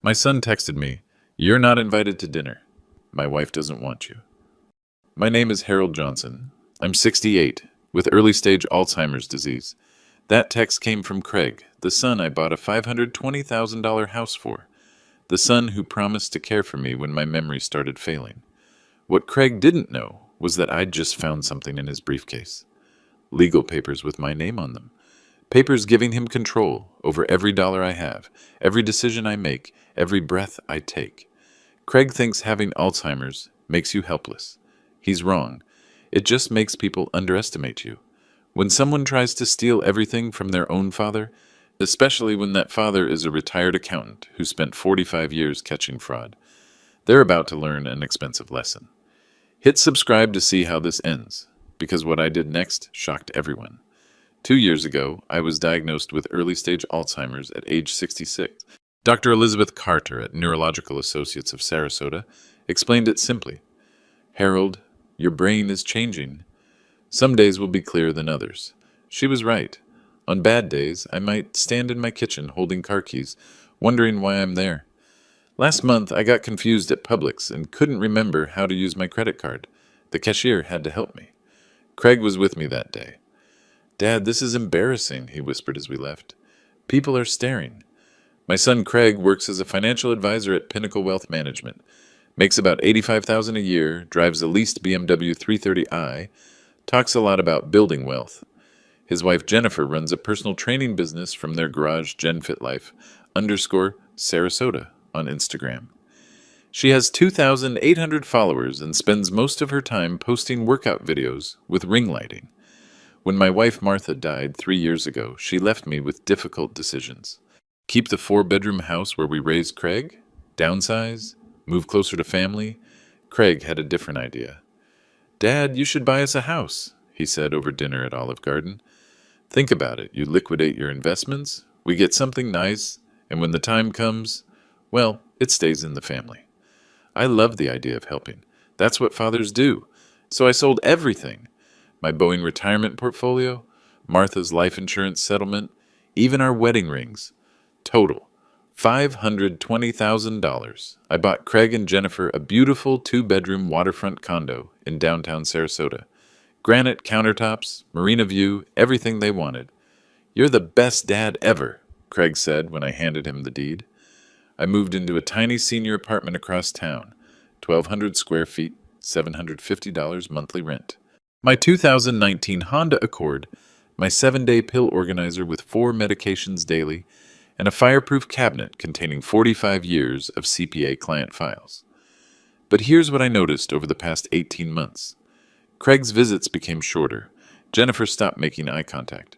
My son texted me, "You're not invited to dinner. My wife doesn't want you." My name is Harold Johnson. I'm 68, with early-stage Alzheimer's disease. That text came from Craig, the son I bought a $520,000 house for, the son who promised to care for me when my memory started failing. What Craig didn't know was that I'd just found something in his briefcase. Legal papers with my name on them. Papers giving him control over every dollar I have, every decision I make, every breath I take. Craig thinks having Alzheimer's makes you helpless. He's wrong. It just makes people underestimate you. When someone tries to steal everything from their own father, especially when that father is a retired accountant who spent 45 years catching fraud, they're about to learn an expensive lesson. Hit subscribe to see how this ends, because what I did next shocked everyone. 2 years ago, I was diagnosed with early-stage Alzheimer's at age 66. Dr. Elizabeth Carter at Neurological Associates of Sarasota explained it simply. "Harold, your brain is changing. Some days will be clearer than others." She was right. On bad days, I might stand in my kitchen holding car keys, wondering why I'm there. Last month, I got confused at Publix and couldn't remember how to use my credit card. The cashier had to help me. Craig was with me that day. "Dad, this is embarrassing," he whispered as we left. "People are staring." My son Craig works as a financial advisor at Pinnacle Wealth Management, makes about $85,000 a year, drives a leased BMW 330i, talks a lot about building wealth. His wife Jennifer runs a personal training business from their garage, GenFitLife_Sarasota on Instagram. She has 2,800 followers and spends most of her time posting workout videos with ring lighting. When my wife Martha died 3 years ago, she left me with difficult decisions. Keep the 4-bedroom house where we raised Craig? Downsize? Move closer to family? Craig had a different idea. "Dad, you should buy us a house," he said over dinner at Olive Garden. "Think about it. You liquidate your investments, we get something nice, and when the time comes, well, it stays in the family." I loved the idea of helping. That's what fathers do. So I sold everything. My Boeing retirement portfolio, Martha's life insurance settlement, even our wedding rings. Total, $520,000. I bought Craig and Jennifer a beautiful 2-bedroom waterfront condo in downtown Sarasota. Granite countertops, marina view, everything they wanted. "You're the best dad ever," Craig said when I handed him the deed. I moved into a tiny senior apartment across town, 1,200 square feet, $750 monthly rent. My 2019 Honda Accord, my 7-day pill organizer with 4 medications daily, and a fireproof cabinet containing 45 years of CPA client files. But here's what I noticed over the past 18 months. Craig's visits became shorter. Jennifer stopped making eye contact.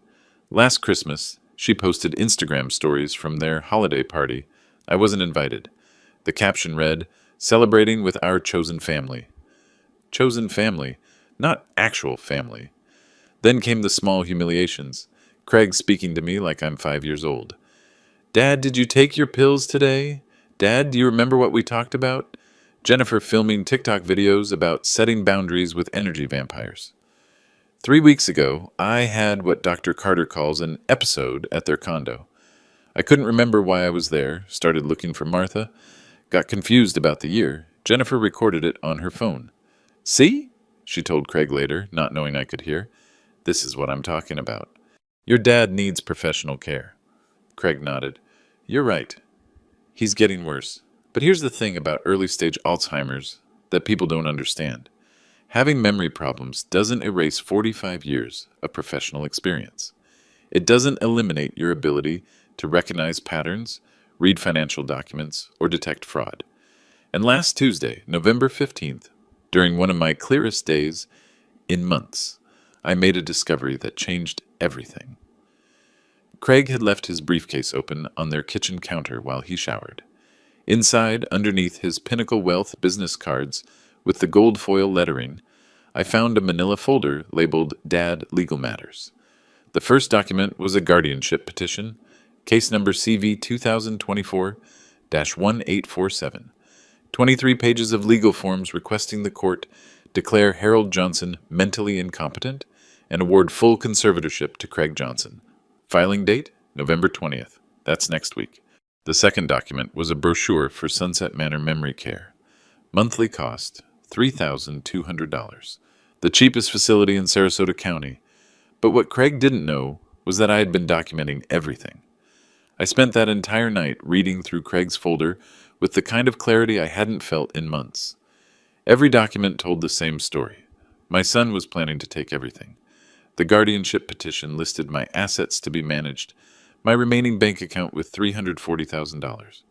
Last Christmas, she posted Instagram stories from their holiday party. I wasn't invited. The caption read, "Celebrating with our chosen family." Chosen family, not actual family. Then came the small humiliations. Craig speaking to me like I'm 5 years old. "Dad, did you take your pills today? Dad, do you remember what we talked about?" Jennifer filming TikTok videos about setting boundaries with energy vampires. 3 weeks ago, I had what Dr. Carter calls an episode at their condo. I couldn't remember why I was there, started looking for Martha, got confused about the year. Jennifer recorded it on her phone. "See?" she told Craig later, not knowing I could hear. "This is what I'm talking about. Your dad needs professional care." Craig nodded. "You're right. He's getting worse. But here's the thing about early-stage Alzheimer's that people don't understand. Having memory problems doesn't erase 45 years of professional experience. It doesn't eliminate your ability to recognize patterns, read financial documents, or detect fraud. And last Tuesday, November 15th, during one of my clearest days in months, I made a discovery that changed everything. Craig had left his briefcase open on their kitchen counter while he showered. Inside, underneath his Pinnacle Wealth business cards with the gold foil lettering, I found a manila folder labeled Dad Legal Matters. The first document was a guardianship petition, case number CV 2024-1847. 23 pages of legal forms requesting the court declare Harold Johnson mentally incompetent and award full conservatorship to Craig Johnson. Filing date, November 20th. That's next week. The second document was a brochure for Sunset Manor Memory Care. Monthly cost, $3,200. The cheapest facility in Sarasota County. But what Craig didn't know was that I had been documenting everything. I spent that entire night reading through Craig's folder with the kind of clarity I hadn't felt in months. Every document told the same story. My son was planning to take everything. The guardianship petition listed my assets to be managed, my remaining bank account with $340,000,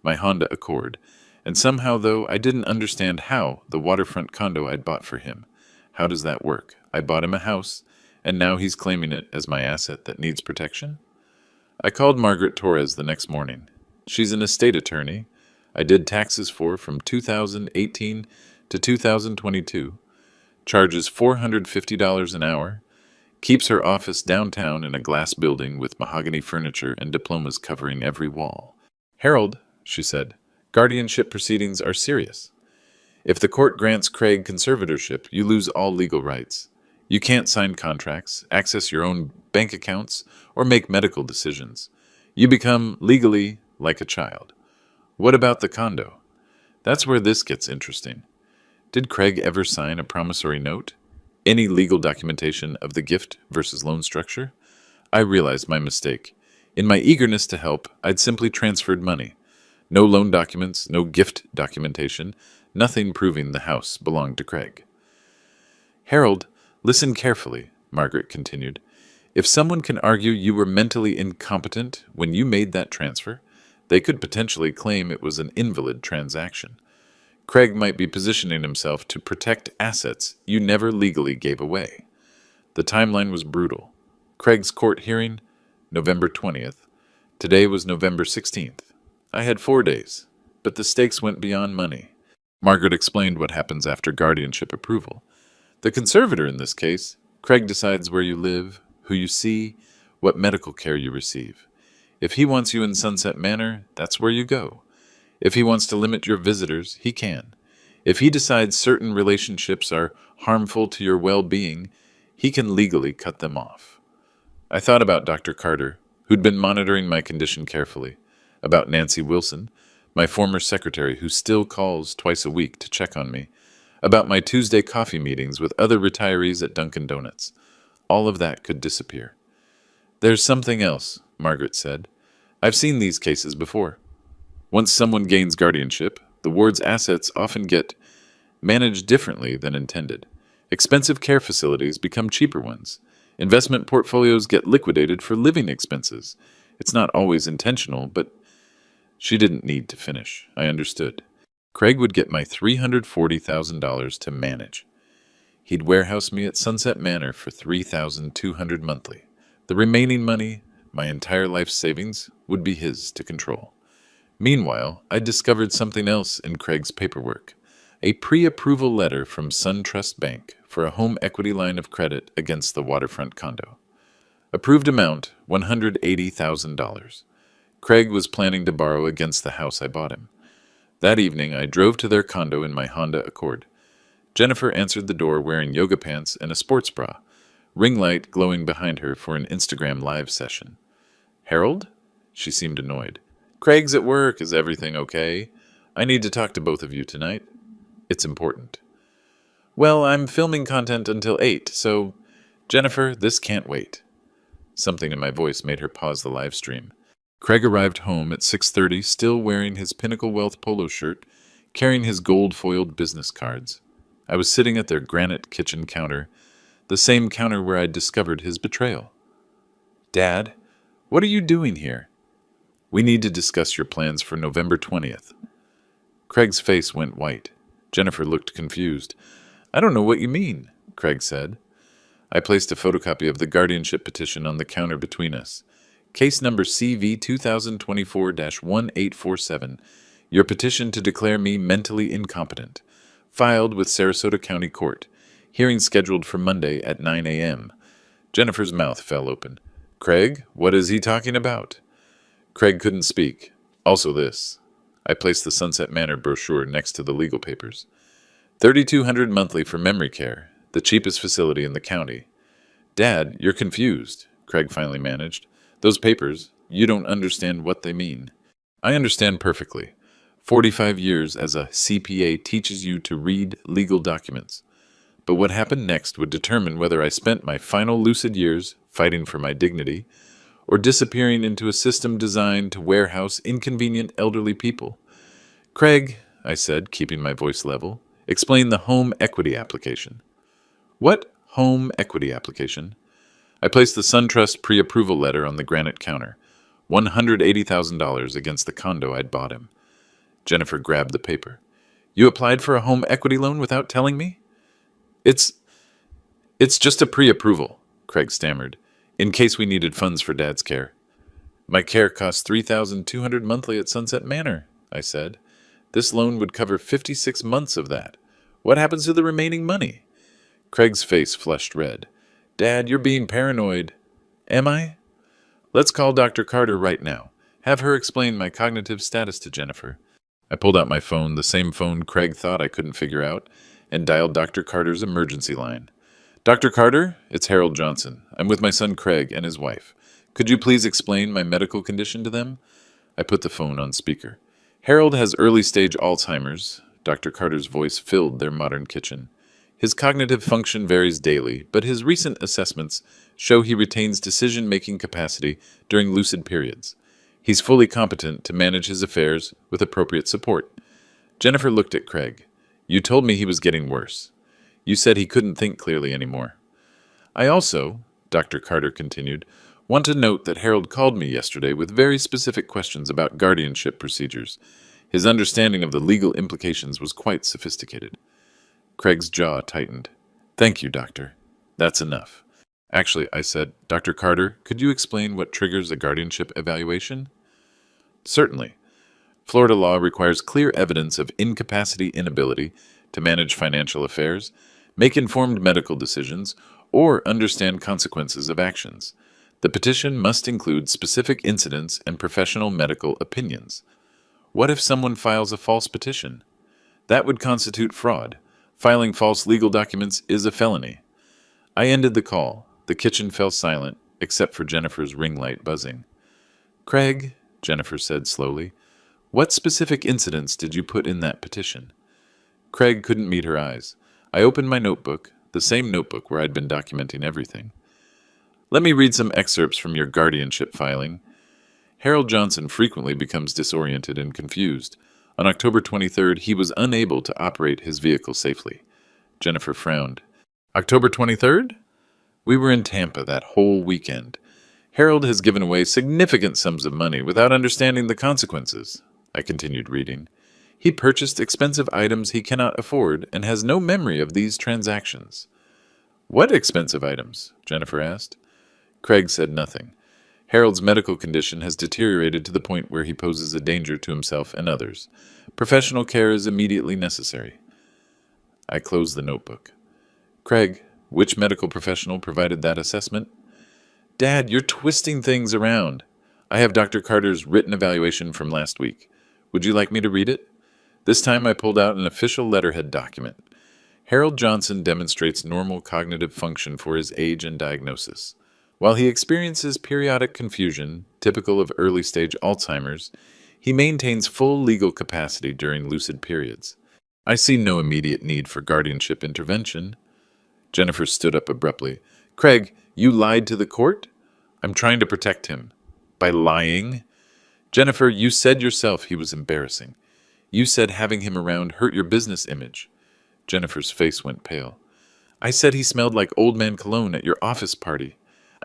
my Honda Accord, and somehow, though, I didn't understand how, the waterfront condo I'd bought for him. How does that work? I bought him a house, and now he's claiming it as my asset that needs protection? I called Margaret Torres the next morning. She's an estate attorney I did taxes for from 2018 to 2022, charges $450 an hour, keeps her office downtown in a glass building with mahogany furniture and diplomas covering every wall. Harold, she said, guardianship proceedings are serious. If the court grants Craig conservatorship, you lose all legal rights. You can't sign contracts, access your own bank accounts, or make medical decisions. You become, legally, like a child. What about the condo? That's where this gets interesting. Did Craig ever sign a promissory note? Any legal documentation of the gift versus loan structure? I realized my mistake. In my eagerness to help, I'd simply transferred money. No loan documents, no gift documentation, nothing proving the house belonged to Craig. Harold, listen carefully, Margaret continued. If someone can argue you were mentally incompetent when you made that transfer, they could potentially claim it was an invalid transaction. Craig might be positioning himself to protect assets you never legally gave away. The timeline was brutal. Craig's court hearing, November 20th. Today was November 16th. I had 4 days, but the stakes went beyond money. Margaret explained what happens after guardianship approval. The conservator in this case, Craig decides where you live, who you see, what medical care you receive. If he wants you in Sunset Manor, that's where you go. If he wants to limit your visitors, he can. If he decides certain relationships are harmful to your well-being, he can legally cut them off. I thought about Dr. Carter, who'd been monitoring my condition carefully, about Nancy Wilson, my former secretary who still calls twice a week to check on me, about my Tuesday coffee meetings with other retirees at Dunkin' Donuts. All of that could disappear. There's something else, Margaret said. I've seen these cases before. Once someone gains guardianship, the ward's assets often get managed differently than intended. Expensive care facilities become cheaper ones. Investment portfolios get liquidated for living expenses. It's not always intentional, but she didn't need to finish. I understood. Craig would get my $340,000 to manage. He'd warehouse me at Sunset Manor for $3,200 monthly. The remaining money, my entire life savings, would be his to control. Meanwhile, I discovered something else in Craig's paperwork. A pre-approval letter from SunTrust Bank for a home equity line of credit against the waterfront condo. Approved amount, $180,000. Craig was planning to borrow against the house I bought him. That evening, I drove to their condo in my Honda Accord. Jennifer answered the door wearing yoga pants and a sports bra, ring light glowing behind her for an Instagram live session. Harold? She seemed annoyed. Craig's at work. Is everything okay? I need to talk to both of you tonight. It's important. Well, I'm filming content until 8, so... Jennifer, this can't wait. Something in my voice made her pause the live stream. Craig arrived home at 6:30, still wearing his Pinnacle Wealth polo shirt, carrying his gold-foiled business cards. I was sitting at their granite kitchen counter, the same counter where I'd discovered his betrayal. Dad, what are you doing here? We need to discuss your plans for November 20th. Craig's face went white. Jennifer looked confused. I don't know what you mean, Craig said. I placed a photocopy of the guardianship petition on the counter between us. Case number CV 2024-1847. Your petition to declare me mentally incompetent. Filed with Sarasota County Court. Hearing scheduled for Monday at 9 a.m. Jennifer's mouth fell open. Craig, what is he talking about? Craig couldn't speak. Also this. I placed the Sunset Manor brochure next to the legal papers. $3,200 monthly for memory care, the cheapest facility in the county. Dad, you're confused, Craig finally managed. Those papers, you don't understand what they mean. I understand perfectly. 45 years as a CPA teaches you to read legal documents. But what happened next would determine whether I spent my final lucid years fighting for my dignity or disappearing into a system designed to warehouse inconvenient elderly people. Craig, I said, keeping my voice level, explain the home equity application. What home equity application? I placed the SunTrust pre-approval letter on the granite counter, $180,000 against the condo I'd bought him. Jennifer grabbed the paper. You applied for a home equity loan without telling me? It's it's just a pre-approval, Craig stammered, in case we needed funds for Dad's care. My care costs $3,200 monthly at Sunset Manor, I said. This loan would cover 56 months of that. What happens to the remaining money? Craig's face flushed red. Dad, you're being paranoid. Am I? Let's call Dr. Carter right now. Have her explain my cognitive status to Jennifer. I pulled out my phone, the same phone Craig thought I couldn't figure out, and dialed Dr. Carter's emergency line. Dr. Carter, it's Harold Johnson. I'm with my son Craig and his wife. Could you please explain my medical condition to them? I put the phone on speaker. Harold has early-stage Alzheimer's. Dr. Carter's voice filled their modern kitchen. His cognitive function varies daily, but his recent assessments show he retains decision-making capacity during lucid periods. He's fully competent to manage his affairs with appropriate support. Jennifer looked at Craig. You told me he was getting worse. You said he couldn't think clearly anymore. I also, Dr. Carter continued, want to note that Harold called me yesterday with very specific questions about guardianship procedures. His understanding of the legal implications was quite sophisticated. Craig's jaw tightened. Thank you, Doctor. That's enough. Actually, I said, Dr. Carter, could you explain what triggers a guardianship evaluation? Certainly. Florida law requires clear evidence of incapacity inability to manage financial affairs, make informed medical decisions, or understand consequences of actions. The petition must include specific incidents and professional medical opinions. What if someone files a false petition? That would constitute fraud. Filing false legal documents is a felony. I ended the call. The kitchen fell silent, except for Jennifer's ring light buzzing. Craig, Jennifer said slowly, what specific incidents did you put in that petition? Craig couldn't meet her eyes. I opened my notebook, the same notebook where I'd been documenting everything. Let me read some excerpts from your guardianship filing. Harold Johnson frequently becomes disoriented and confused. On October 23rd, he was unable to operate his vehicle safely. Jennifer frowned. October 23rd? We were in Tampa that whole weekend. Harold has given away significant sums of money without understanding the consequences. I continued reading. He purchased expensive items he cannot afford and has no memory of these transactions. What expensive items? Jennifer asked. Craig said nothing. Harold's medical condition has deteriorated to the point where he poses a danger to himself and others. Professional care is immediately necessary. I closed the notebook. Craig, which medical professional provided that assessment? Dad, you're twisting things around. I have Dr. Carter's written evaluation from last week. Would you like me to read it? This time I pulled out an official letterhead document. Harold Johnson demonstrates normal cognitive function for his age and diagnosis. While he experiences periodic confusion, typical of early-stage Alzheimer's, he maintains full legal capacity during lucid periods. I see no immediate need for guardianship intervention. Jennifer stood up abruptly. Craig, you lied to the court? I'm trying to protect him. By lying? Jennifer, you said yourself he was embarrassing. You said having him around hurt your business image. Jennifer's face went pale. I said he smelled like old man cologne at your office party.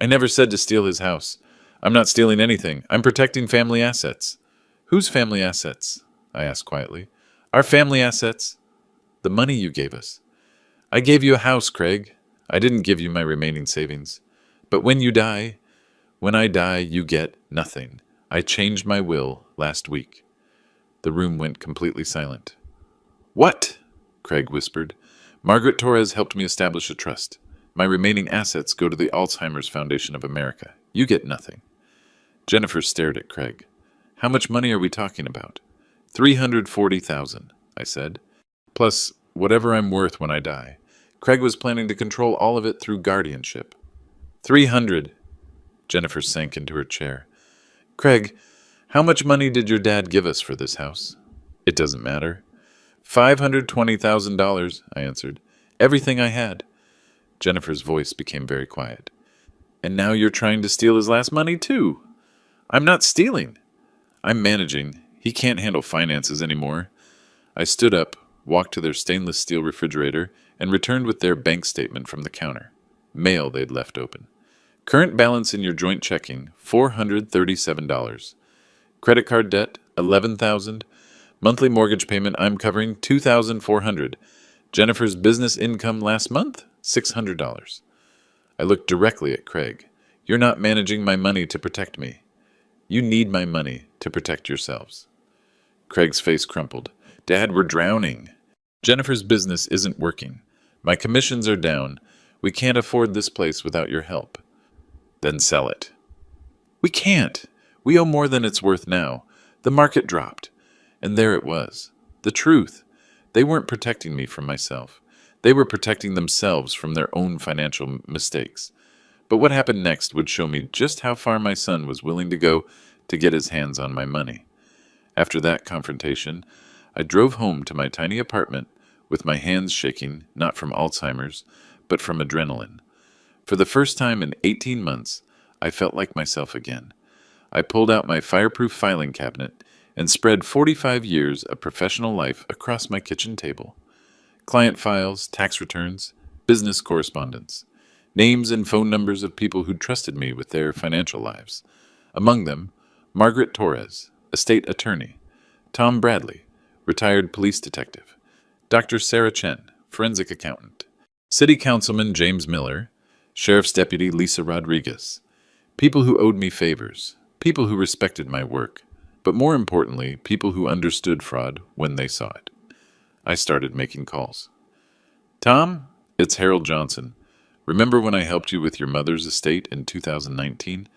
I never said to steal his house. I'm not stealing anything. I'm protecting family assets. Whose family assets? I asked quietly. Our family assets. The money you gave us. I gave you a house, Craig. I didn't give you my remaining savings. But when I die, you get nothing. I changed my will last week. The room went completely silent. What? Craig whispered. Margaret Torres helped me establish a trust. My remaining assets go to the Alzheimer's Foundation of America. You get nothing. Jennifer stared at Craig. How much money are we talking about? $340,000, I said. Plus, whatever I'm worth when I die. Craig was planning to control all of it through guardianship. 300. Jennifer sank into her chair. Craig, How much money did your dad give us for this house? It doesn't matter. $520,000, I answered. Everything I had. Jennifer's voice became very quiet. And now you're trying to steal his last money, too. I'm not stealing. I'm managing. He can't handle finances anymore. I stood up, walked to their stainless steel refrigerator, and returned with their bank statement from the counter. Mail they'd left open. Current balance in your joint checking, $437. Credit card debt, $11,000. Monthly mortgage payment I'm covering, $2,400. Jennifer's business income last month, $600. I looked directly at Craig. You're not managing my money to protect me. You need my money to protect yourselves. Craig's face crumpled. Dad, we're drowning. Jennifer's business isn't working. My commissions are down. We can't afford this place without your help. Then sell it. We can't. We owe more than it's worth now. The market dropped. And there it was. The truth. They weren't protecting me from myself. They were protecting themselves from their own financial mistakes. But what happened next would show me just how far my son was willing to go to get his hands on my money. After that confrontation, I drove home to my tiny apartment with my hands shaking, not from Alzheimer's, but from adrenaline. For the first time in 18 months, I felt like myself again. I pulled out my fireproof filing cabinet and spread 45 years of professional life across my kitchen table. Client files, tax returns, business correspondence, names and phone numbers of people who'd trusted me with their financial lives. Among them, Margaret Torres, estate attorney, Tom Bradley, retired police detective, Dr. Sarah Chen, forensic accountant, City Councilman James Miller, Sheriff's Deputy Lisa Rodriguez, people who owed me favors, people who respected my work, but more importantly, people who understood fraud when they saw it. I started making calls. Tom, it's Harold Johnson. Remember when I helped you with your mother's estate in 2019?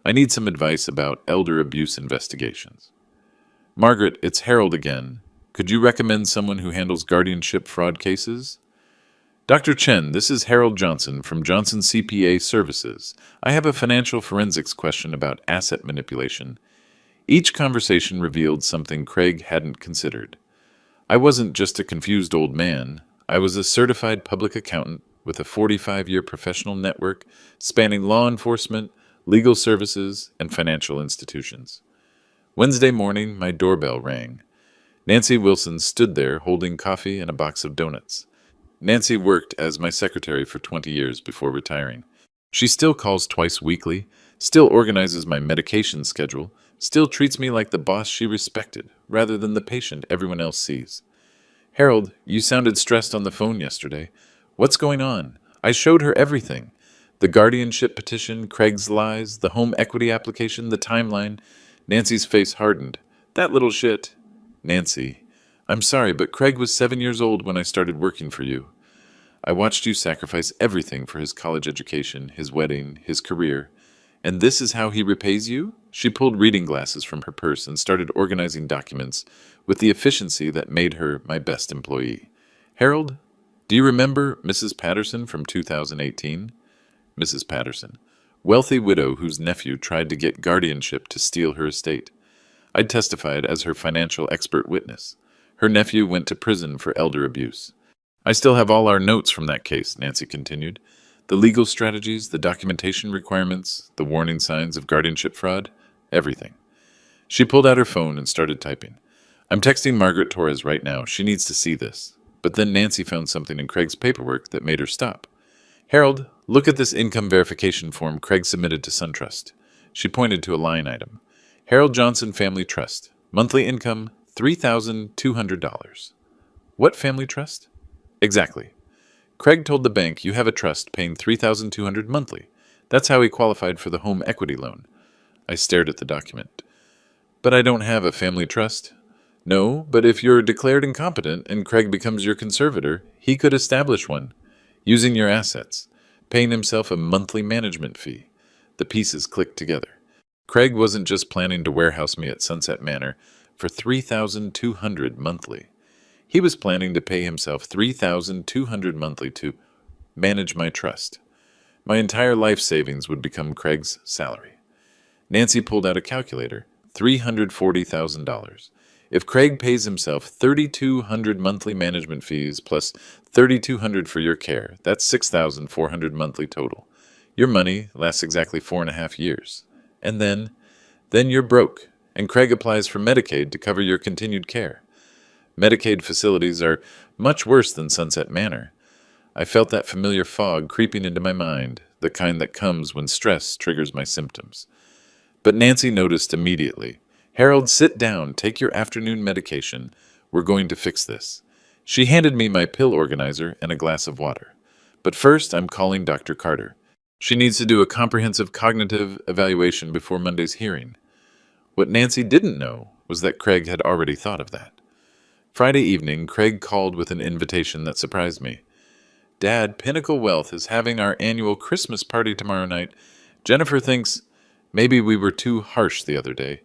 I need some advice about elder abuse investigations. Margaret, it's Harold again. Could you recommend someone who handles guardianship fraud cases? Dr. Chen, this is Harold Johnson from Johnson CPA Services. I have a financial forensics question about asset manipulation. Each conversation revealed something Craig hadn't considered. I wasn't just a confused old man. I was a certified public accountant with a 45-year professional network spanning law enforcement, legal services, and financial institutions. Wednesday morning, my doorbell rang. Nancy Wilson stood there holding coffee and a box of donuts. Nancy worked as my secretary for 20 years before retiring. She still calls twice weekly, still organizes my medication schedule, still treats me like the boss she respected, rather than the patient everyone else sees. Harold, you sounded stressed on the phone yesterday. What's going on? I showed her everything. The guardianship petition, Craig's lies, the home equity application, the timeline. Nancy's face hardened. That little shit. Nancy, I'm sorry, but Craig was 7 years old when I started working for you. I watched you sacrifice everything for his college education, his wedding, his career. And this is how he repays you? She pulled reading glasses from her purse and started organizing documents with the efficiency that made her my best employee. Harold, do you remember Mrs. Patterson from 2018? Mrs. Patterson, wealthy widow whose nephew tried to get guardianship to steal her estate. I testified as her financial expert witness. Her nephew went to prison for elder abuse. I still have all our notes from that case, Nancy continued. The legal strategies, the documentation requirements, the warning signs of guardianship fraud, everything. She pulled out her phone and started typing. I'm texting Margaret Torres right now. She needs to see this. But then Nancy found something in Craig's paperwork that made her stop. Harold, look at this income verification form Craig submitted to SunTrust. She pointed to a line item. Harold Johnson Family Trust. Monthly income, $3,200. What family trust? Exactly. Craig told the bank you have a trust paying $3,200 monthly. That's how he qualified for the home equity loan. I stared at the document. But I don't have a family trust. No, but if you're declared incompetent and Craig becomes your conservator, he could establish one, using your assets, paying himself a monthly management fee. The pieces clicked together. Craig wasn't just planning to warehouse me at Sunset Manor for $3,200 monthly. He was planning to pay himself $3,200 monthly to manage my trust. My entire life savings would become Craig's salary. Nancy pulled out a calculator. $340,000. If Craig pays himself $3,200 monthly management fees plus $3,200 for your care, that's $6,400 monthly total. Your money lasts exactly 4.5 years. And then you're broke, and Craig applies for Medicaid to cover your continued care. Medicaid facilities are much worse than Sunset Manor. I felt that familiar fog creeping into my mind, the kind that comes when stress triggers my symptoms. But Nancy noticed immediately. "Harold, sit down, take your afternoon medication. We're going to fix this." She handed me my pill organizer and a glass of water. "But first, I'm calling Dr. Carter. She needs to do a comprehensive cognitive evaluation before Monday's hearing." What Nancy didn't know was that Craig had already thought of that. Friday evening, Craig called with an invitation that surprised me. "Dad, Pinnacle Wealth is having our annual Christmas party tomorrow night. Jennifer thinks maybe we were too harsh the other day.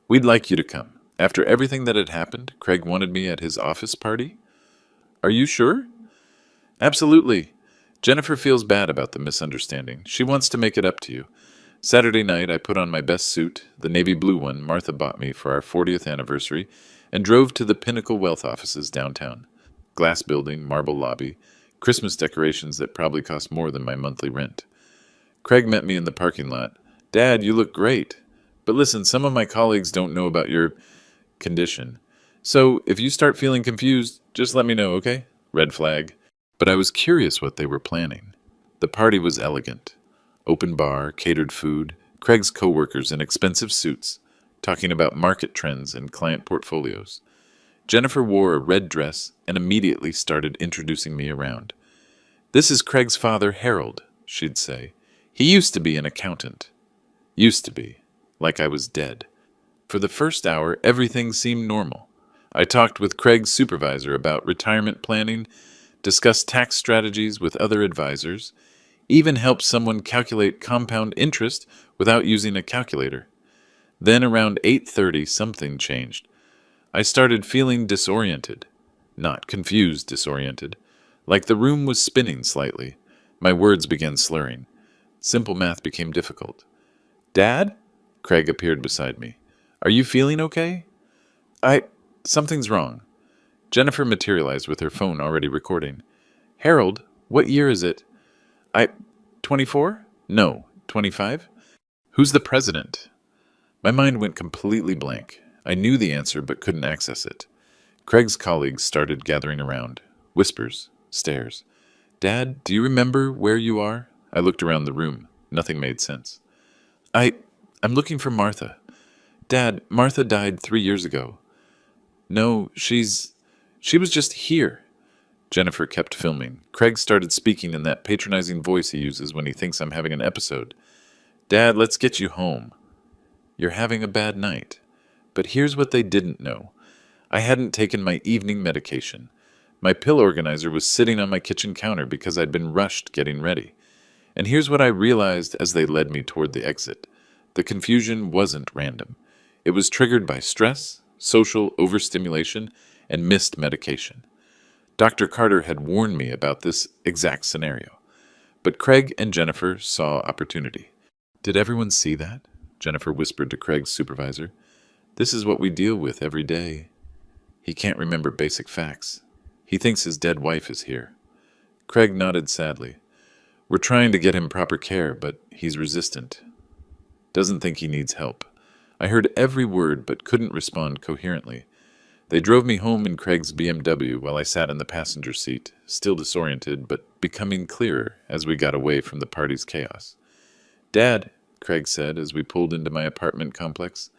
We'd like you to come." After everything that had happened, Craig wanted me at his office party? "Are you sure?" "Absolutely. Jennifer feels bad about the misunderstanding. She wants to make it up to you. Saturday night, I put on my best suit, the navy blue one Martha bought me for our 40th anniversary, and drove to the Pinnacle Wealth offices downtown. Glass building, marble lobby, Christmas decorations that probably cost more than my monthly rent. Craig met me in the parking lot. "Dad, you look great. But listen, some of my colleagues don't know about your condition. So if you start feeling confused, just let me know, okay?" Red flag. But I was curious what they were planning. The party was elegant. Open bar, catered food, Craig's coworkers in expensive suits, talking about market trends and client portfolios. Jennifer wore a red dress and immediately started introducing me around. "This is Craig's father, Harold," she'd say. "He used to be an accountant." Used to be. Like I was dead. For the first hour, everything seemed normal. I talked with Craig's supervisor about retirement planning, discussed tax strategies with other advisors, even helped someone calculate compound interest without using a calculator. Then around 8:30, something changed. I started feeling disoriented. Not confused disoriented. Like the room was spinning slightly. My words began slurring. Simple math became difficult. "Dad?" Craig appeared beside me. "Are you feeling okay?" Something's wrong." Jennifer materialized with her phone already recording. "Harold, what year is it?" 24? No, 25? "Who's the president?" My mind went completely blank. I knew the answer but couldn't access it. Craig's colleagues started gathering around. Whispers, stares. "Dad, do you remember where you are?" I looked around the room. Nothing made sense. I'm looking for Martha. Dad, Martha died 3 years ago." "No, she was just here." Jennifer kept filming. Craig started speaking in that patronizing voice he uses when he thinks I'm having an episode. "Dad, let's get you home. You're having a bad night." But here's what they didn't know. I hadn't taken my evening medication. My pill organizer was sitting on my kitchen counter because I'd been rushed getting ready. And here's what I realized as they led me toward the exit. The confusion wasn't random. It was triggered by stress, social overstimulation, and missed medication. Dr. Carter had warned me about this exact scenario. But Craig and Jennifer saw opportunity. "Did everyone see that?" Jennifer whispered to Craig's supervisor. "This is what we deal with every day. He can't remember basic facts. He thinks his dead wife is here." Craig nodded sadly. "We're trying to get him proper care, but he's resistant. Doesn't think he needs help." I heard every word but couldn't respond coherently. They drove me home in Craig's BMW while I sat in the passenger seat, still disoriented but becoming clearer as we got away from the party's chaos. "Dad," Craig said as we pulled into my apartment complex,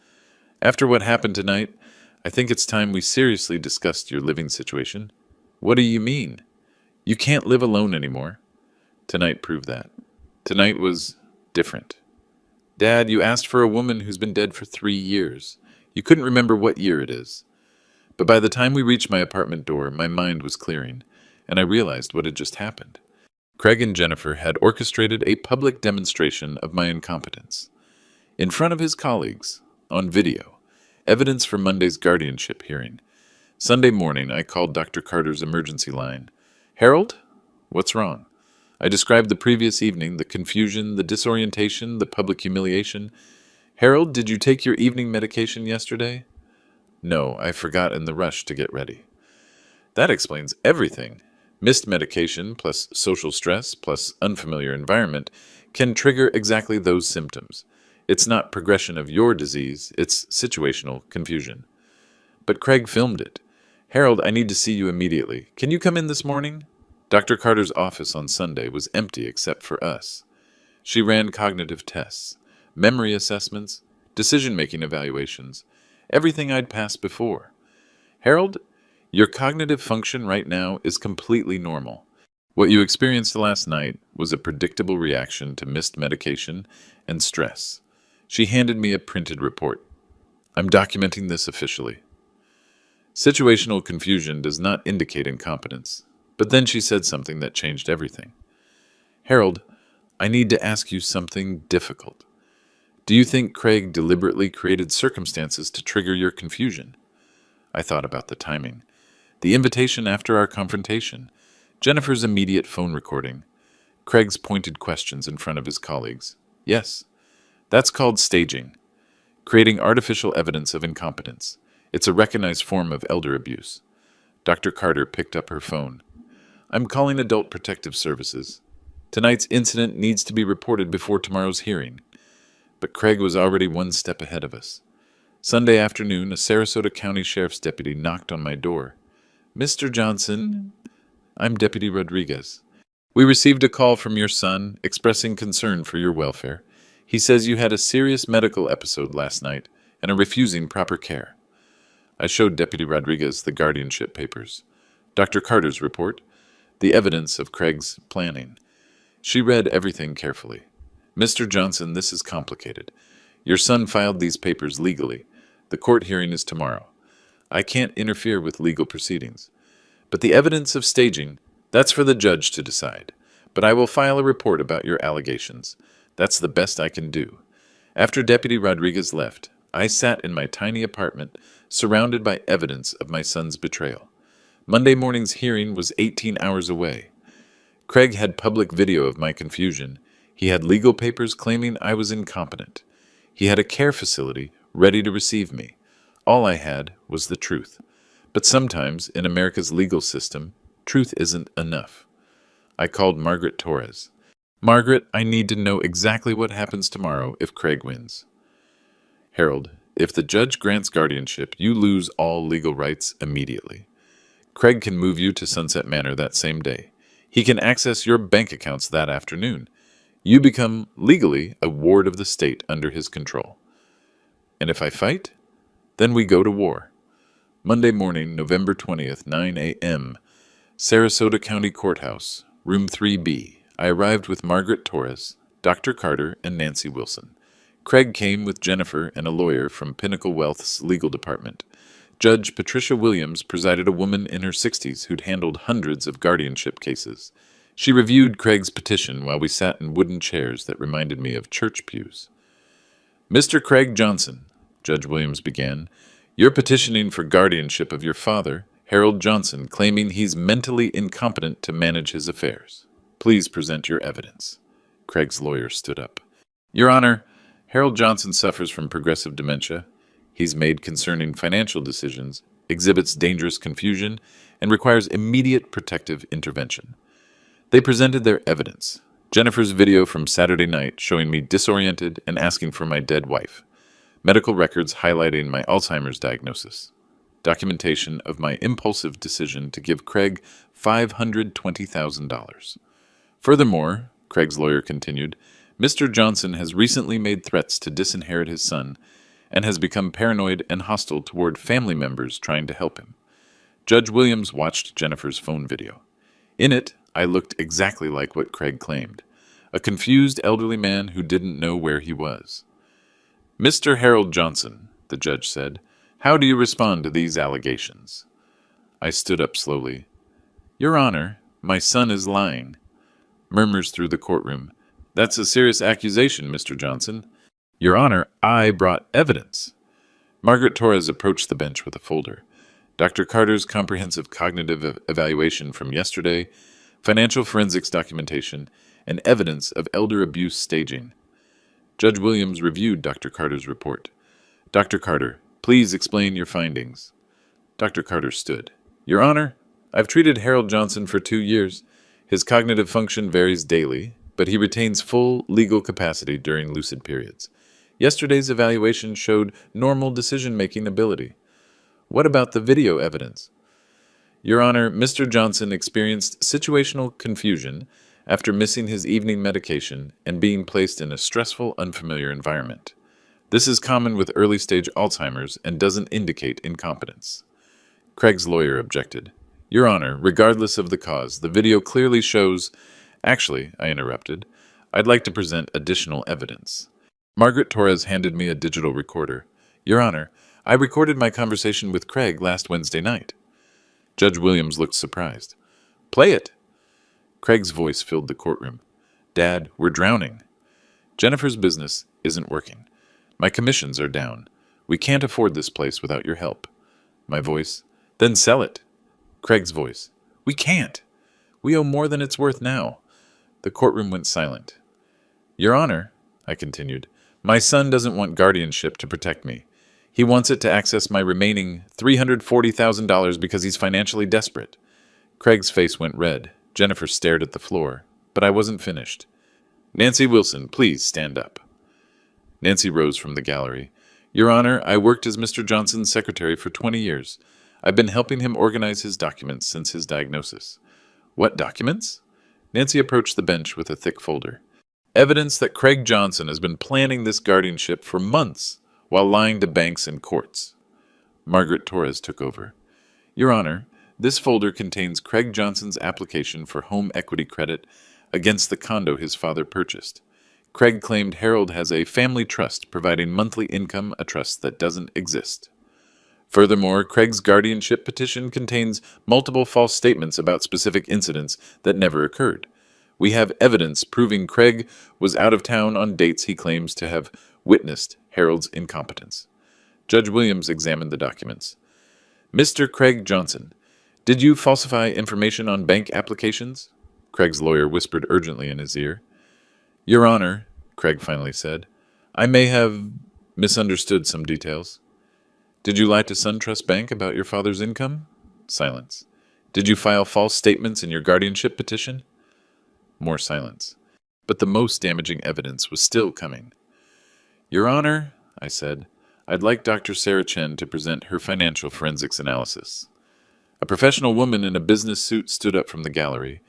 "after what happened tonight, I think it's time we seriously discussed your living situation." "What do you mean?" "You can't live alone anymore." Tonight proved that. Tonight was different. "Dad, you asked for a woman who's been dead for 3 years. You couldn't remember what year it is." But by the time we reached my apartment door, my mind was clearing, and I realized what had just happened. Craig and Jennifer had orchestrated a public demonstration of my incompetence. In front of his colleagues, on video, evidence for Monday's guardianship hearing. Sunday morning, I called Dr. Carter's emergency line. "Harold? What's wrong?" I described the previous evening, the confusion, the disorientation, the public humiliation. Harold, did you take your evening medication yesterday? No, I forgot in the rush to get ready. That explains everything. Missed medication plus social stress plus unfamiliar environment can trigger exactly those symptoms. It's not progression of your disease, it's situational confusion. But Craig filmed it. Harold, I need to see you immediately. Can you come in this morning? Dr. Carter's office on Sunday was empty except for us. She ran cognitive tests, memory assessments, decision-making evaluations, everything I'd passed before. Harold, your cognitive function right now is completely normal. What you experienced last night was a predictable reaction to missed medication and stress. She handed me a printed report. I'm documenting this officially. Situational confusion does not indicate incompetence, but then she said something that changed everything. Harold, I need to ask you something difficult. Do you think Craig deliberately created circumstances to trigger your confusion? I thought about the timing. The invitation after our confrontation, Jennifer's immediate phone recording, Craig's pointed questions in front of his colleagues. Yes, that's called staging, creating artificial evidence of incompetence. It's a recognized form of elder abuse. Dr. Carter picked up her phone. I'm calling Adult Protective Services. Tonight's incident needs to be reported before tomorrow's hearing. But Craig was already one step ahead of us. Sunday afternoon, a Sarasota County Sheriff's deputy knocked on my door. Mr. Johnson, I'm Deputy Rodriguez. We received a call from your son expressing concern for your welfare. He says you had a serious medical episode last night and are refusing proper care. I showed Deputy Rodriguez the guardianship papers, Dr. Carter's report, the evidence of Craig's planning. She read everything carefully. Mr. Johnson, this is complicated. Your son filed these papers legally. The court hearing is tomorrow. I can't interfere with legal proceedings. But the evidence of staging, that's for the judge to decide. But I will file a report about your allegations. That's the best I can do. After Deputy Rodriguez left, I sat in my tiny apartment, surrounded by evidence of my son's betrayal. Monday morning's hearing was 18 hours away. Craig had public video of my confusion. He had legal papers claiming I was incompetent. He had a care facility ready to receive me. All I had was the truth. But sometimes, in America's legal system, truth isn't enough. I called Margaret Torres. Margaret, I need to know exactly what happens tomorrow if Craig wins. Harold, if the judge grants guardianship, you lose all legal rights immediately. Craig can move you to Sunset Manor that same day. He can access your bank accounts that afternoon. You become, legally, a ward of the state under his control. And if I fight, then we go to war. Monday morning, November 20th, 9 a.m., Sarasota County Courthouse, Room 3B. I arrived with Margaret Torres, Dr. Carter, and Nancy Wilson. Craig came with Jennifer and a lawyer from Pinnacle Wealth's legal department. Judge Patricia Williams presided, a woman in her 60s who'd handled hundreds of guardianship cases. She reviewed Craig's petition while we sat in wooden chairs that reminded me of church pews. Mr. Craig Johnson, Judge Williams began, you're petitioning for guardianship of your father, Harold Johnson, claiming he's mentally incompetent to manage his affairs. Please present your evidence. Craig's lawyer stood up. Your Honor, Harold Johnson suffers from progressive dementia. He's made concerning financial decisions, exhibits dangerous confusion, and requires immediate protective intervention. They presented their evidence. Jennifer's video from Saturday night showing me disoriented and asking for my dead wife. Medical records highlighting my Alzheimer's diagnosis. Documentation of my impulsive decision to give Craig $520,000. Furthermore, Craig's lawyer continued, Mr. Johnson has recently made threats to disinherit his son and has become paranoid and hostile toward family members trying to help him. Judge Williams watched Jennifer's phone video. In it, I looked exactly like what Craig claimed, a confused elderly man who didn't know where he was. Mr. Harold Johnson, the judge said, how do you respond to these allegations? I stood up slowly. Your Honor, my son is lying. Murmurs through the courtroom. That's a serious accusation, Mr. Johnson. Your Honor, I brought evidence. Margaret Torres approached the bench with a folder. Dr. Carter's comprehensive cognitive evaluation from yesterday, financial forensics documentation, and evidence of elder abuse staging. Judge Williams reviewed Dr. Carter's report. Dr. Carter, please explain your findings. Dr. Carter stood. Your Honor, I've treated Harold Johnson for 2 years. His cognitive function varies daily, but he retains full legal capacity during lucid periods. Yesterday's evaluation showed normal decision-making ability. What about the video evidence? Your Honor, Mr. Johnson experienced situational confusion after missing his evening medication and being placed in a stressful, unfamiliar environment. This is common with early-stage Alzheimer's and doesn't indicate incompetence. Craig's lawyer objected. Your Honor, regardless of the cause, the video clearly shows... Actually, I interrupted, I'd like to present additional evidence. Margaret Torres handed me a digital recorder. Your Honor, I recorded my conversation with Craig last Wednesday night. Judge Williams looked surprised. Play it. Craig's voice filled the courtroom. Dad, we're drowning. Jennifer's business isn't working. My commissions are down. We can't afford this place without your help. My voice. Then sell it. Craig's voice. We can't. We owe more than it's worth now. The courtroom went silent. Your Honor, I continued, my son doesn't want guardianship to protect me. He wants it to access my remaining $340,000 because he's financially desperate. Craig's face went red. Jennifer stared at the floor, but I wasn't finished. Nancy Wilson, please stand up. Nancy rose from the gallery. Your Honor, I worked as Mr. Johnson's secretary for 20 years. I've been helping him organize his documents since his diagnosis. What documents? Nancy approached the bench with a thick folder. Evidence that Craig Johnson has been planning this guardianship for months while lying to banks and courts. Margaret Torres took over. Your Honor, this folder contains Craig Johnson's application for home equity credit against the condo his father purchased. Craig claimed Harold has a family trust providing monthly income, a trust that doesn't exist. Furthermore, Craig's guardianship petition contains multiple false statements about specific incidents that never occurred. We have evidence proving Craig was out of town on dates he claims to have witnessed Harold's incompetence. Judge Williams examined the documents. Mr. Craig Johnson, did you falsify information on bank applications? Craig's lawyer whispered urgently in his ear. Your Honor, Craig finally said, I may have misunderstood some details. Did you lie to SunTrust Bank about your father's income? Silence. Did you file false statements in your guardianship petition? More silence. But the most damaging evidence was still coming. Your Honor, I said, I'd like Dr. Sarah Chen to present her financial forensics analysis. A professional woman in a business suit stood up from the gallery.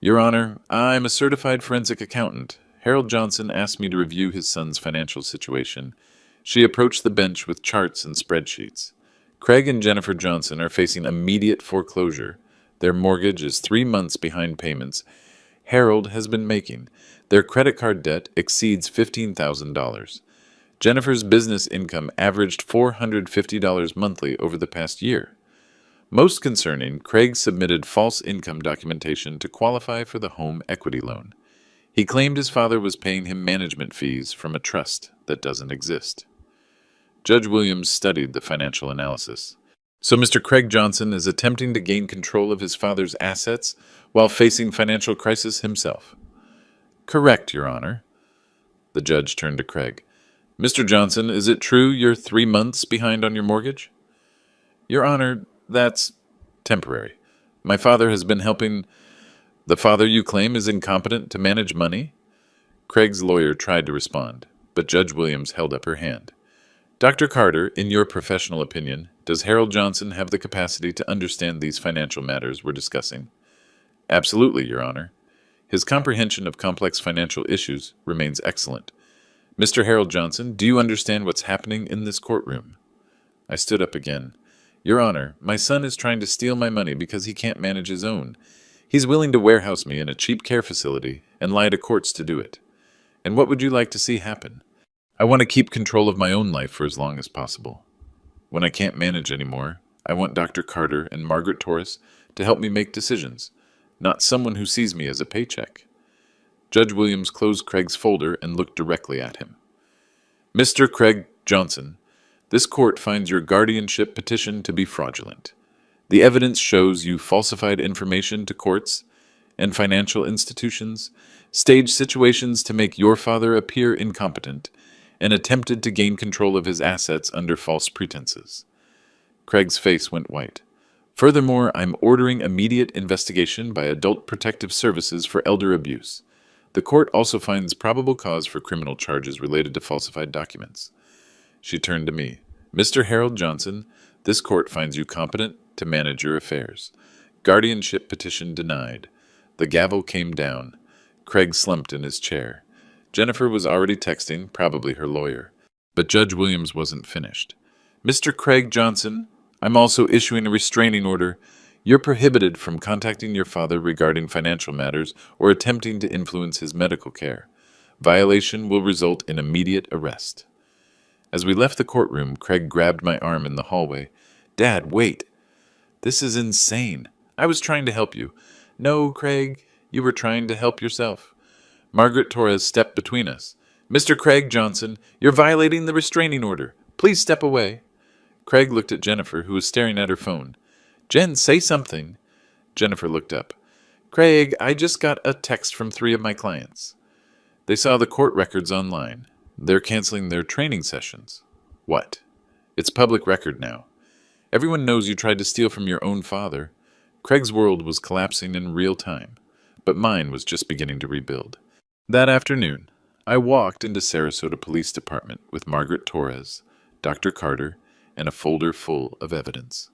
Your Honor, I'm a certified forensic accountant. Harold Johnson asked me to review his son's financial situation. She approached the bench with charts and spreadsheets. Craig and Jennifer Johnson are facing immediate foreclosure. Their mortgage is 3 months behind payments Harold has been making. Their credit card debt exceeds $15,000. Jennifer's business income averaged $450 monthly over the past year. Most concerning, Craig submitted false income documentation to qualify for the home equity loan. He claimed his father was paying him management fees from a trust that doesn't exist. Judge Williams studied the financial analysis. So Mr. Craig Johnson is attempting to gain control of his father's assets while facing financial crisis himself. Correct, Your Honor. The judge turned to Craig. Mr. Johnson, is it true you're 3 months behind on your mortgage? Your Honor, that's temporary. My father has been helping... The father you claim is incompetent to manage money? Craig's lawyer tried to respond, but Judge Williams held up her hand. Dr. Carter, in your professional opinion, does Harold Johnson have the capacity to understand these financial matters we're discussing? Absolutely, Your Honor. His comprehension of complex financial issues remains excellent. Mr. Harold Johnson, do you understand what's happening in this courtroom? I stood up again. Your Honor, my son is trying to steal my money because he can't manage his own. He's willing to warehouse me in a cheap care facility and lie to courts to do it. And what would you like to see happen? I want to keep control of my own life for as long as possible. When I can't manage anymore, I want Dr. Carter and Margaret Torres to help me make decisions, not someone who sees me as a paycheck. Judge Williams closed Craig's folder and looked directly at him. Mr. Craig Johnson, this court finds your guardianship petition to be fraudulent. The evidence shows you falsified information to courts and financial institutions, staged situations to make your father appear incompetent, and attempted to gain control of his assets under false pretenses. Craig's face went white. Furthermore, I'm ordering immediate investigation by Adult Protective Services for elder abuse. The court also finds probable cause for criminal charges related to falsified documents. She turned to me. Mr. Harold Johnson, this court finds you competent to manage your affairs. Guardianship petition denied. The gavel came down. Craig slumped in his chair. Jennifer was already texting, probably her lawyer. But Judge Williams wasn't finished. Mr. Craig Johnson, I'm also issuing a restraining order. You're prohibited from contacting your father regarding financial matters or attempting to influence his medical care. Violation will result in immediate arrest. As we left the courtroom, Craig grabbed my arm in the hallway. Dad, wait. This is insane. I was trying to help you. No, Craig, you were trying to help yourself. Margaret Torres stepped between us. Mr. Craig Johnson, you're violating the restraining order. Please step away. Craig looked at Jennifer, who was staring at her phone. Jen, say something. Jennifer looked up. Craig, I just got a text from 3 of my clients. They saw the court records online. They're canceling their training sessions. What? It's public record now. Everyone knows you tried to steal from your own father. Craig's world was collapsing in real time, but mine was just beginning to rebuild. That afternoon, I walked into Sarasota Police Department with Margaret Torres, Dr. Carter, and a folder full of evidence.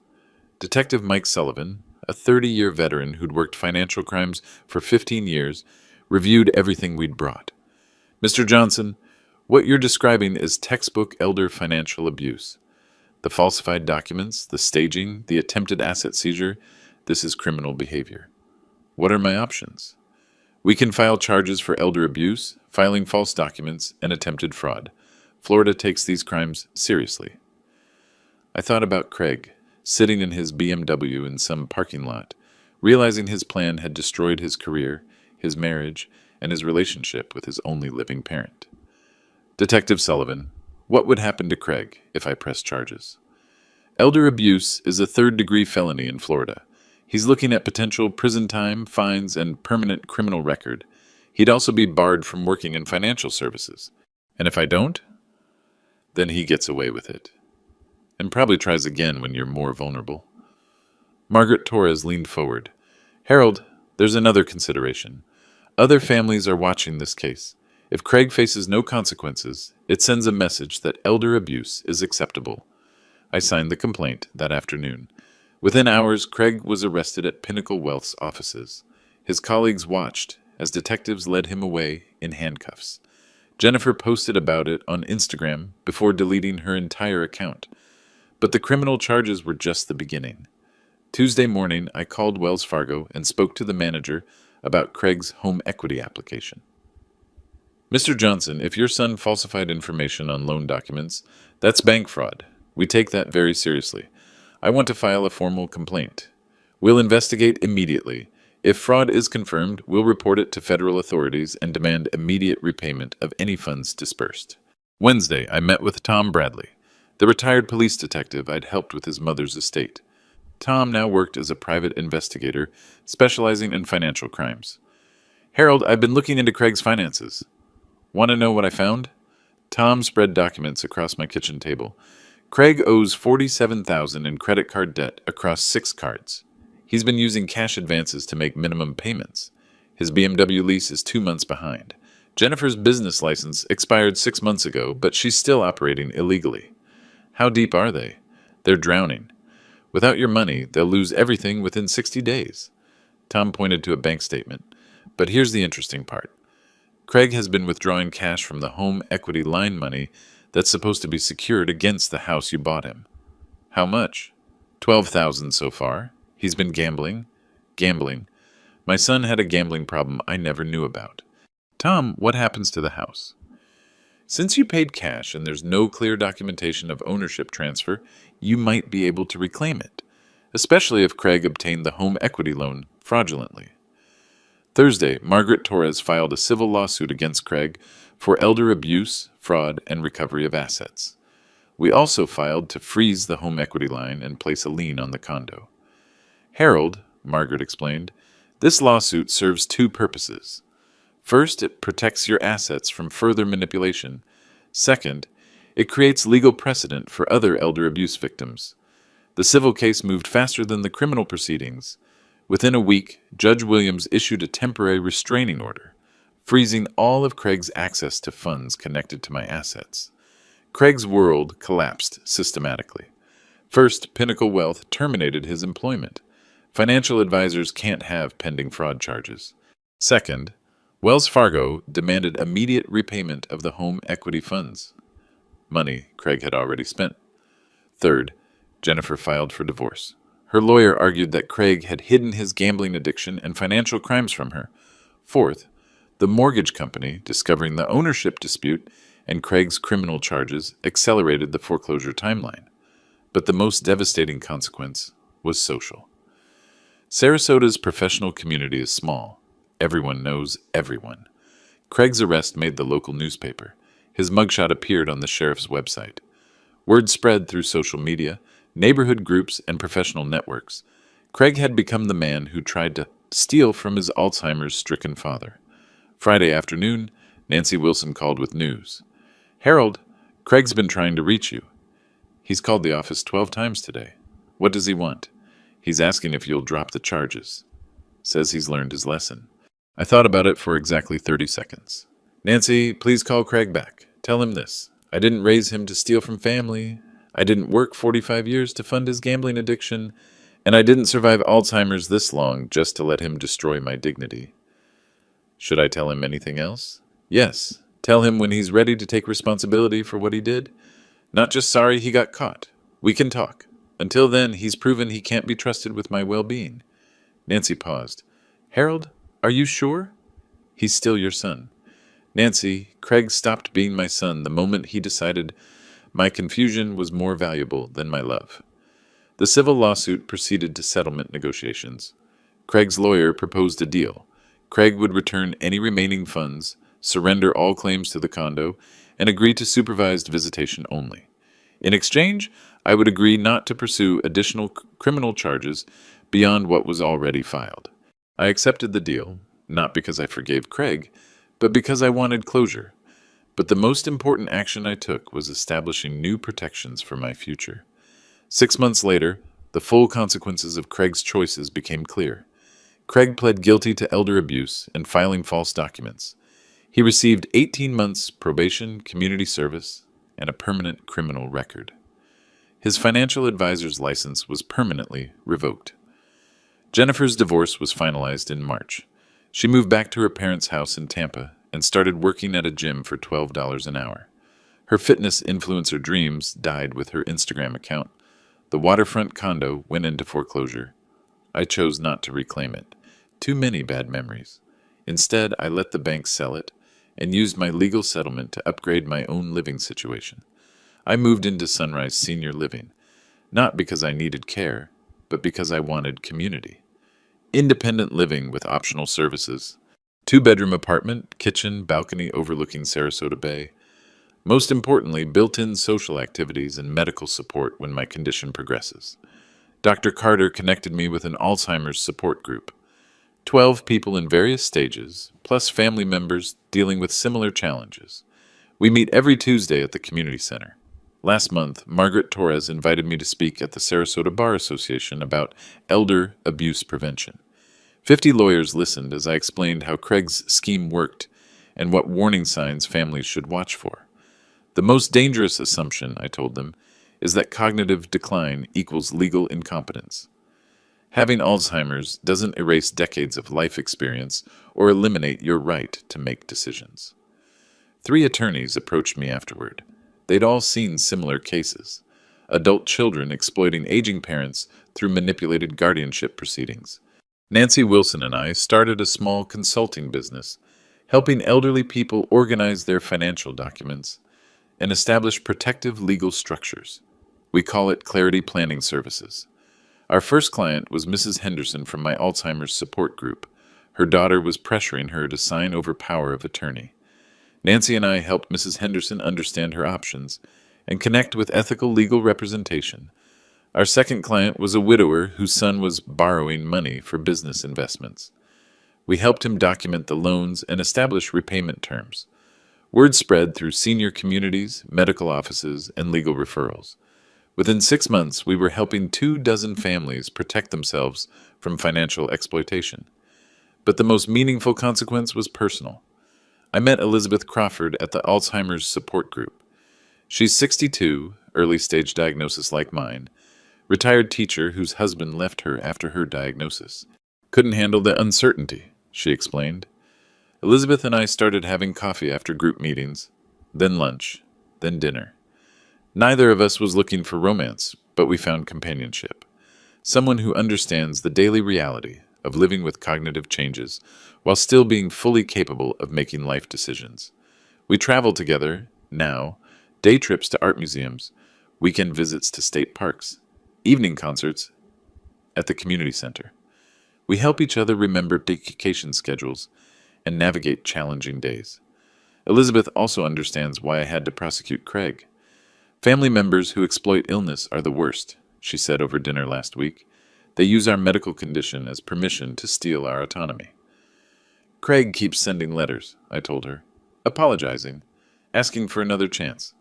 Detective Mike Sullivan, a 30-year veteran who'd worked financial crimes for 15 years, reviewed everything we'd brought. Mr. Johnson, what you're describing is textbook elder financial abuse. The falsified documents, the staging, the attempted asset seizure, this is criminal behavior. What are my options? We can file charges for elder abuse, filing false documents, and attempted fraud. Florida takes these crimes seriously. I thought about Craig, sitting in his BMW in some parking lot, realizing his plan had destroyed his career, his marriage, and his relationship with his only living parent. Detective Sullivan, what would happen to Craig if I press charges? Elder abuse is a third-degree felony in Florida. He's looking at potential prison time, fines, and permanent criminal record. He'd also be barred from working in financial services. And if I don't, then he gets away with it. And probably tries again when you're more vulnerable. Margaret Torres leaned forward. Harold, there's another consideration. Other families are watching this case. If Craig faces no consequences, it sends a message that elder abuse is acceptable. I signed the complaint that afternoon. Within hours, Craig was arrested at Pinnacle Wealth's offices. His colleagues watched as detectives led him away in handcuffs. Jennifer posted about it on Instagram before deleting her entire account. But the criminal charges were just the beginning. Tuesday morning, I called Wells Fargo and spoke to the manager about Craig's home equity application. Mr. Johnson, if your son falsified information on loan documents, that's bank fraud. We take that very seriously. I want to file a formal complaint. We'll investigate immediately. If fraud is confirmed, we'll report it to federal authorities and demand immediate repayment of any funds dispersed. Wednesday, I met with Tom Bradley, the retired police detective I'd helped with his mother's estate. Tom now worked as a private investigator, specializing in financial crimes. Harold, I've been looking into Craig's finances. Want to know what I found? Tom spread documents across my kitchen table. Craig owes $47,000 in credit card debt across 6 cards. He's been using cash advances to make minimum payments. His BMW lease is 2 months behind. Jennifer's business license expired 6 months ago, but she's still operating illegally. How deep are they? They're drowning. Without your money, they'll lose everything within 60 days. Tom pointed to a bank statement. But here's the interesting part. Craig has been withdrawing cash from the home equity line money that's supposed to be secured against the house you bought him. How much? $12,000 so far. He's been gambling. My son had a gambling problem I never knew about. Tom, what happens to the house? Since you paid cash and there's no clear documentation of ownership transfer, you might be able to reclaim it, especially if Craig obtained the home equity loan fraudulently. Thursday, Margaret Torres filed a civil lawsuit against Craig for elder abuse, fraud, and recovery of assets. We also filed to freeze the home equity line and place a lien on the condo. Harold, Margaret explained, This lawsuit serves two purposes. First, it protects your assets from further manipulation. Second, it creates legal precedent for other elder abuse victims. The civil case moved faster than the criminal proceedings. Within a week, Judge Williams issued a temporary restraining order, freezing all of Craig's access to funds connected to my assets. Craig's world collapsed systematically. First, Pinnacle Wealth terminated his employment. Financial advisors can't have pending fraud charges. Second, Wells Fargo demanded immediate repayment of the home equity funds, money Craig had already spent. Third, Jennifer filed for divorce. Her lawyer argued that Craig had hidden his gambling addiction and financial crimes from her. Fourth, the mortgage company, discovering the ownership dispute and Craig's criminal charges, accelerated the foreclosure timeline. But the most devastating consequence was social. Sarasota's professional community is small. Everyone knows everyone. Craig's arrest made the local newspaper. His mugshot appeared on the sheriff's website. Word spread through social media, neighborhood groups, and professional networks. Craig had become the man who tried to steal from his Alzheimer's-stricken father. Friday afternoon, Nancy Wilson called with news. "Harold, Craig's been trying to reach you. He's called the office 12 times today. What does he want? He's asking if you'll drop the charges. Says he's learned his lesson." I thought about it for exactly 30 seconds. "Nancy, please call Craig back. Tell him this. I didn't raise him to steal from family. I didn't work 45 years to fund his gambling addiction. And I didn't survive Alzheimer's this long just to let him destroy my dignity." Should I tell him anything else? Yes. Tell him when he's ready to take responsibility for what he did. Not just sorry he got caught. We can talk. Until then, he's proven he can't be trusted with my well-being. Nancy paused. "Harold, are you sure? He's still your son." "Nancy, Craig stopped being my son the moment he decided my confusion was more valuable than my love." The civil lawsuit proceeded to settlement negotiations. Craig's lawyer proposed a deal. Craig would return any remaining funds, surrender all claims to the condo, and agree to supervised visitation only. In exchange, I would agree not to pursue additional criminal charges beyond what was already filed. I accepted the deal, not because I forgave Craig, but because I wanted closure. But the most important action I took was establishing new protections for my future. 6 months later, the full consequences of Craig's choices became clear. Craig pled guilty to elder abuse and filing false documents. He received 18 months probation, community service, and a permanent criminal record. His financial advisor's license was permanently revoked. Jennifer's divorce was finalized in March. She moved back to her parents' house in Tampa and started working at a gym for $12 an hour. Her fitness influencer dreams died with her Instagram account. The waterfront condo went into foreclosure. I chose not to reclaim it. Too many bad memories. Instead, I let the bank sell it and used my legal settlement to upgrade my own living situation. I moved into Sunrise Senior Living, not because I needed care, but because I wanted community. Independent living with optional services. 2-bedroom apartment, kitchen, balcony overlooking Sarasota Bay. Most importantly, built-in social activities and medical support when my condition progresses. Dr. Carter connected me with an Alzheimer's support group. 12 people in various stages, plus family members dealing with similar challenges. We meet every Tuesday at the community center. Last month, Margaret Torres invited me to speak at the Sarasota Bar Association about elder abuse prevention. 50 lawyers listened as I explained how Craig's scheme worked and what warning signs families should watch for. The most dangerous assumption, I told them, is that cognitive decline equals legal incompetence. Having Alzheimer's doesn't erase decades of life experience or eliminate your right to make decisions. 3 attorneys approached me afterward. They'd all seen similar cases. Adult children exploiting aging parents through manipulated guardianship proceedings. Nancy Wilson and I started a small consulting business, helping elderly people organize their financial documents and establish protective legal structures. We call it Clarity Planning Services. Our first client was Mrs. Henderson from my Alzheimer's support group. Her daughter was pressuring her to sign over power of attorney. Nancy and I helped Mrs. Henderson understand her options and connect with ethical legal representation. Our second client was a widower whose son was borrowing money for business investments. We helped him document the loans and establish repayment terms. Word spread through senior communities, medical offices, and legal referrals. Within 6 months, we were helping 24 families protect themselves from financial exploitation. But the most meaningful consequence was personal. I met Elizabeth Crawford at the Alzheimer's support group. She's 62, early stage diagnosis like mine, retired teacher whose husband left her after her diagnosis. Couldn't handle the uncertainty, she explained. Elizabeth and I started having coffee after group meetings, then lunch, then dinner. Neither of us was looking for romance, but we found companionship. Someone who understands the daily reality of living with cognitive changes while still being fully capable of making life decisions. We travel together, now, day trips to art museums, weekend visits to state parks, evening concerts at the community center. We help each other remember vacation schedules and navigate challenging days. Elizabeth also understands why I had to prosecute Craig. Family members who exploit illness are the worst, she said over dinner last week. They use our medical condition as permission to steal our autonomy. Craig keeps sending letters, I told her, apologizing, asking for another chance.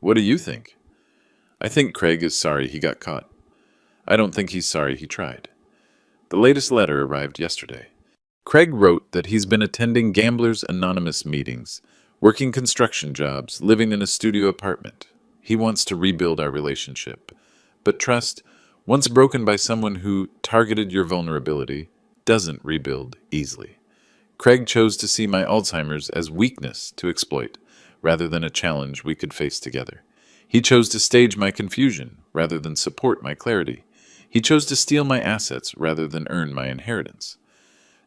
What do you think? I think Craig is sorry he got caught. I don't think he's sorry he tried. The latest letter arrived yesterday. Craig wrote that he's been attending Gamblers Anonymous meetings, working construction jobs, living in a studio apartment. He wants to rebuild our relationship. But trust, once broken by someone who targeted your vulnerability, doesn't rebuild easily. Craig chose to see my Alzheimer's as weakness to exploit, rather than a challenge we could face together. He chose to stage my confusion, rather than support my clarity. He chose to steal my assets, rather than earn my inheritance.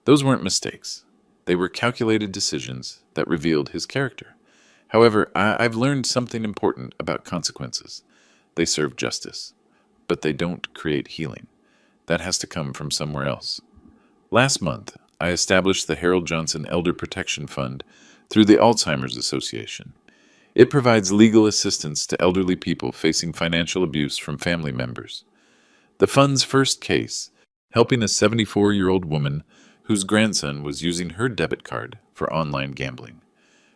Those weren't mistakes. They were calculated decisions that revealed his character. However, I've learned something important about consequences. They serve justice, but they don't create healing. That has to come from somewhere else. Last month, I established the Harold Johnson Elder Protection Fund through the Alzheimer's Association. It provides legal assistance to elderly people facing financial abuse from family members. The fund's first case, helping a 74-year-old woman whose grandson was using her debit card for online gambling.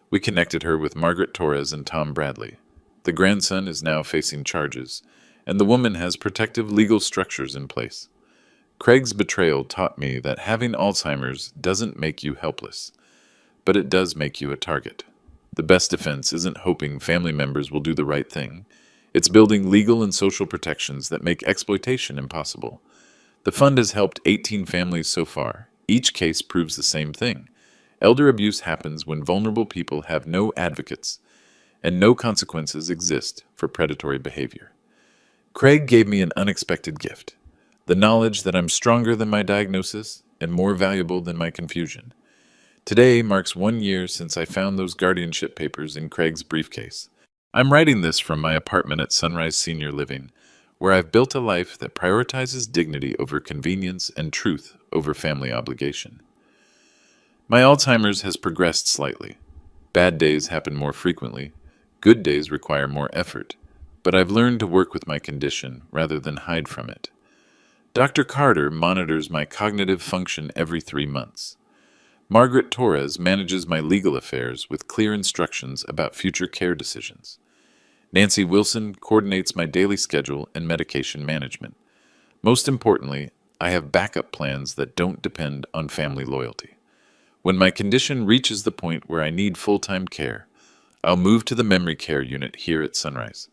We connected her with Margaret Torres and Tom Bradley. The grandson is now facing charges, and the woman has protective legal structures in place. Craig's betrayal taught me that having Alzheimer's doesn't make you helpless, but it does make you a target. The best defense isn't hoping family members will do the right thing. It's building legal and social protections that make exploitation impossible. The fund has helped 18 families so far. Each case proves the same thing. Elder abuse happens when vulnerable people have no advocates, and no consequences exist for predatory behavior. Craig gave me an unexpected gift, the knowledge that I'm stronger than my diagnosis and more valuable than my confusion. Today marks 1 year since I found those guardianship papers in Craig's briefcase. I'm writing this from my apartment at Sunrise Senior Living, where I've built a life that prioritizes dignity over convenience and truth over family obligation. My Alzheimer's has progressed slightly. Bad days happen more frequently. Good days require more effort. But I've learned to work with my condition rather than hide from it. Dr. Carter monitors my cognitive function every 3 months. Margaret Torres manages my legal affairs with clear instructions about future care decisions. Nancy Wilson coordinates my daily schedule and medication management. Most importantly, I have backup plans that don't depend on family loyalty. When my condition reaches the point where I need full-time care, I'll move to the memory care unit here at Sunrise.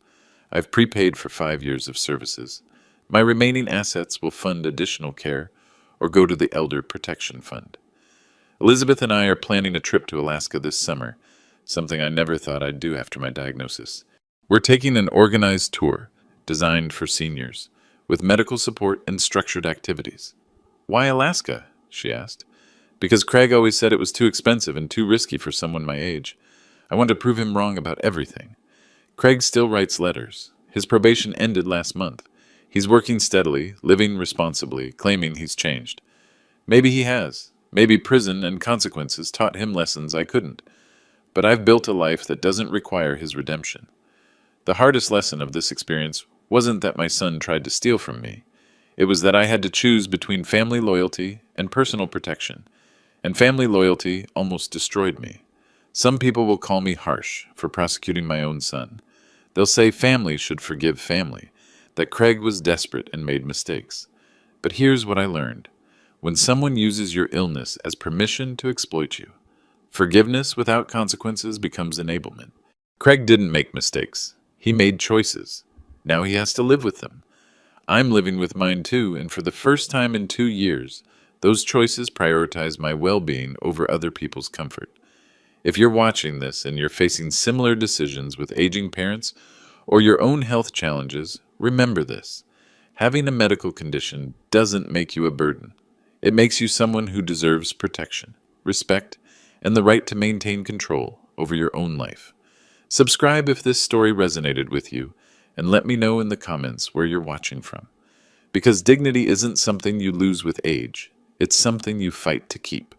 I've prepaid for 5 years of services. My remaining assets will fund additional care or go to the Elder Protection Fund. Elizabeth and I are planning a trip to Alaska this summer, something I never thought I'd do after my diagnosis. We're taking an organized tour designed for seniors, with medical support and structured activities. Why Alaska? She asked. Because Craig always said it was too expensive and too risky for someone my age. I want to prove him wrong about everything. Craig still writes letters. His probation ended last month. He's working steadily, living responsibly, claiming he's changed. Maybe he has. Maybe prison and consequences taught him lessons I couldn't. But I've built a life that doesn't require his redemption. The hardest lesson of this experience wasn't that my son tried to steal from me. It was that I had to choose between family loyalty and personal protection. And family loyalty almost destroyed me. Some people will call me harsh for prosecuting my own son. They'll say family should forgive family, that Craig was desperate and made mistakes. But here's what I learned. When someone uses your illness as permission to exploit you, forgiveness without consequences becomes enablement. Craig didn't make mistakes. He made choices. Now he has to live with them. I'm living with mine too, and for the first time in 2 years, those choices prioritize my well-being over other people's comfort. If you're watching this and you're facing similar decisions with aging parents or your own health challenges, remember this. Having a medical condition doesn't make you a burden. It makes you someone who deserves protection, respect, and the right to maintain control over your own life. Subscribe if this story resonated with you, and let me know in the comments where you're watching from. Because dignity isn't something you lose with age, it's something you fight to keep.